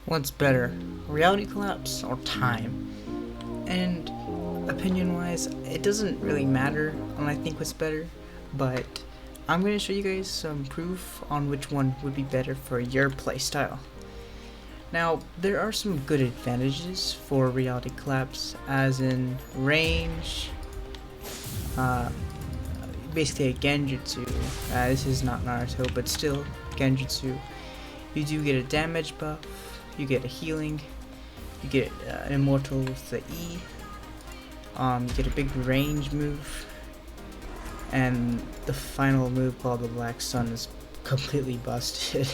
What's better, reality collapse or time? And opinion wise, it doesn't really matter on I think what's better, but I'm going to show you guys some proof on which one would be better for your playstyle. Now, there are some good advantages for reality collapse, as in range, uh, basically a Genjutsu. This is not Naruto, but still, Genjutsu. You do get a damage buff, you get a healing, you get an immortal with the E, you get a big range move, and the final move called the Black Sun is completely busted.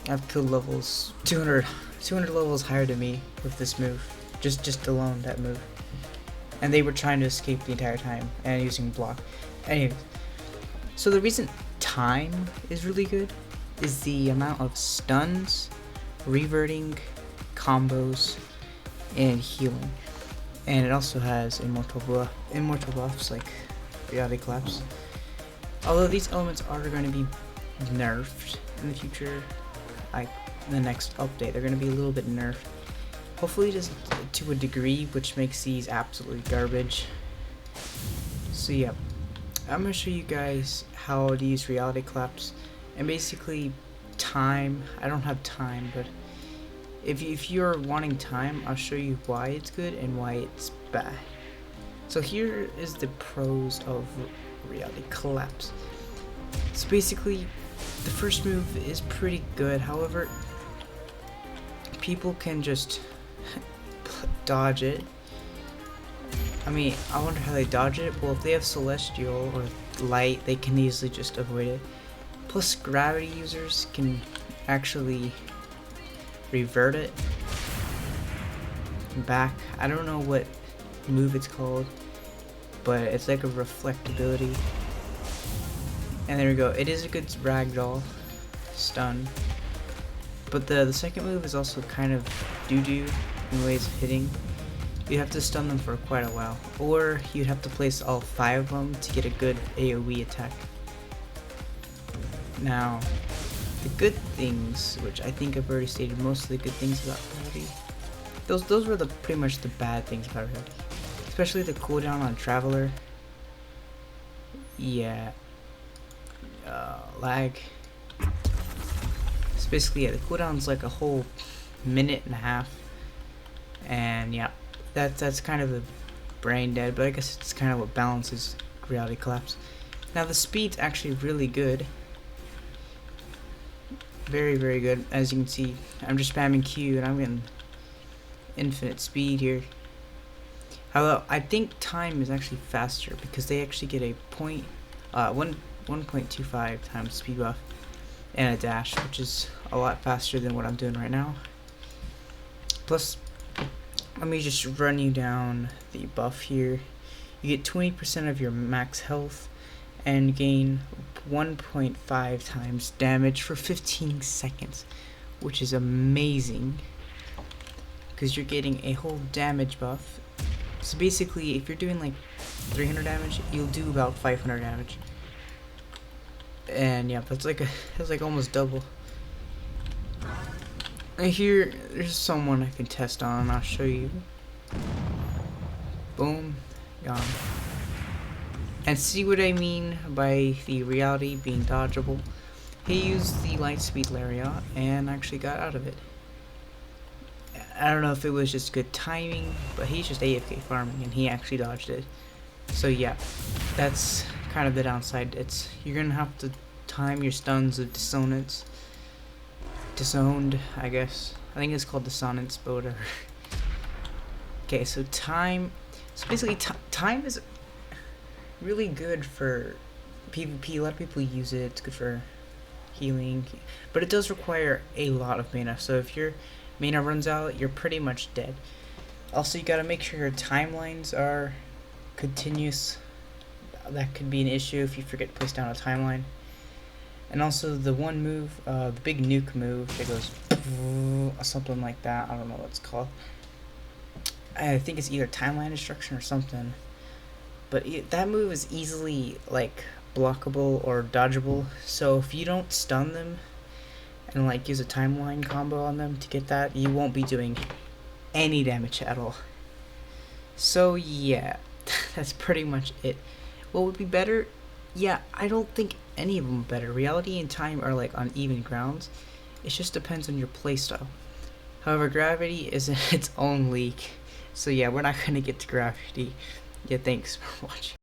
I've killed levels 200 levels higher than me with this move, just alone that move, and they were trying to escape the entire time and using block. Anyways, so the reason time is really good is the amount of stuns, reverting, combos, and healing. And it also has immortal buffs like reality collapse. Although these elements are going to be nerfed in the future, like in the next update, they're going to be a little bit nerfed. Hopefully just to a degree, which makes these absolutely garbage. So yeah, I'm going to show you guys how to use reality collapse. And basically, time, I don't have time, but if you're wanting time, I'll show you why it's good and why it's bad. So here is the pros of reality collapse. So basically, the first move is pretty good, however, people can just dodge it. I mean, I wonder how they dodge it. Well, if they have Celestial or Light, they can easily just avoid it. Plus, gravity users can actually revert it back. I don't know what move it's called, but it's like a reflectability. And there we go. It is a good ragdoll stun. But the second move is also kind of doo-doo in ways of hitting. You have to stun them for quite a while, or you'd have to place all 5 of them to get a good AoE attack. Now, the good things, which I think I've already stated most of the good things about reality, those were pretty much the bad things about reality. Especially the cooldown on Traveler. Yeah. Lag. So basically, yeah, the cooldown's like a whole minute and a half. And yeah, that's kind of the brain dead, but I guess it's kind of what balances reality collapse. Now the speed's actually really good. Very, very good. As you can see, I'm just spamming Q and I'm getting infinite speed here. Although I think time is actually faster because they actually get a 1.25 times speed buff and a dash, which is a lot faster than what I'm doing right now. Plus, let me just run you down the buff here. You get 20% of your max health and gain 1.5 times damage for 15 seconds, which is amazing because you're getting a whole damage buff. So basically, if you're doing like 300 damage, you'll do about 500 damage. And yeah, that's like almost double. And here, there's someone I can test on. I'll show you. Boom, gone. And see what I mean by the reality being dodgeable. He used the light speed lariat and actually got out of it. I don't know if it was just good timing, but he's just AFK farming and he actually dodged it. So yeah, that's kind of the downside. You're gonna have to time your stuns with dissonance. Disowned, I guess. I think it's called dissonance, but whatever. Okay, so time. So basically, time is really good for PvP. A lot of people use it. It's good for healing, but it does require a lot of mana. So if your mana runs out, you're pretty much dead. Also, you gotta make sure your timelines are continuous. That could be an issue if you forget to place down a timeline. And also the one move, the big nuke move, it goes something like that. I don't know what it's called. I think it's either timeline destruction or something. But that move is easily like blockable or dodgeable. So if you don't stun them and like use a timeline combo on them to get that, you won't be doing any damage at all. So yeah, that's pretty much it. What would be better? Yeah, I don't think any of them are better. Reality and time are like on even grounds. It just depends on your playstyle. However, gravity is in its own league. So yeah, we're not gonna get to gravity. Yeah, thanks for watching.